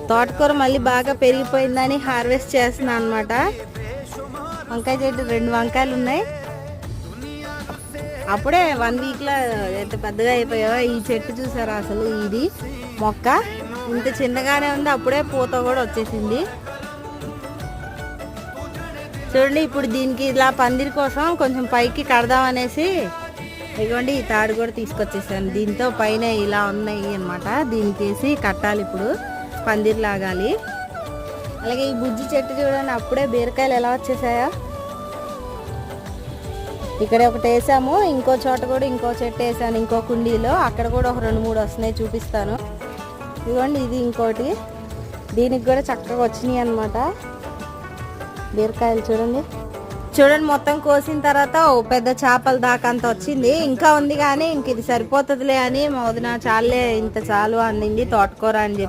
తోటకూర మళ్ళీ బాగా పెరిగిపోయిందని హార్వెస్ట్ చేస్తున్నాను అనమాట. వంకాయ చెట్టు 2 వంకాయలు ఉన్నాయి. అప్పుడే 1 వీక్లో ఎంత పెద్దగా అయిపోయావో. ఈ చెట్టు చూసారా అసలు, ఇది మొక్క ఇంత చిన్నగానే ఉంది, అప్పుడే పూత కూడా వచ్చేసింది చూడండి. ఇప్పుడు దీనికి ఇలా పందిరి కోసం కొంచెం పైకి కడదామనేసి ఇదిగోండి ఈ తాడు కూడా తీసుకొచ్చేసాను. దీంతో పైన ఇలా ఉన్నాయి అన్నమాట, దీనికి వేసి కట్టాలి. ఇప్పుడు పందిరి లాగాలి. అలాగే ఈ బుజ్జి చెట్టు చూడండి, అప్పుడే బీరకాయలు ఎలా వచ్చేసాయో. ఇక్కడ ఒకటి వేసాము, ఇంకో చోట కూడా ఇంకో చెట్టు వేసాను, ఇంకో కుండీలో. అక్కడ కూడా ఒక 2-3 వస్తున్నాయి, చూపిస్తాను. ఇదిగోండి ఇది ఇంకోటి, దీనికి కూడా చక్కగా వచ్చినాయి అన్నమాట బీరకాయలు. చూడండి మొత్తం కోసిన తర్వాత పెద్ద చేపల దాకా అంత వచ్చింది. ఇంకా ఉంది కానీ ఇంక ఇది సరిపోతుందిలే అని మా వదిన చాలే ఇంత చాలు అన్నింది తోటకూర అని చెప్పి.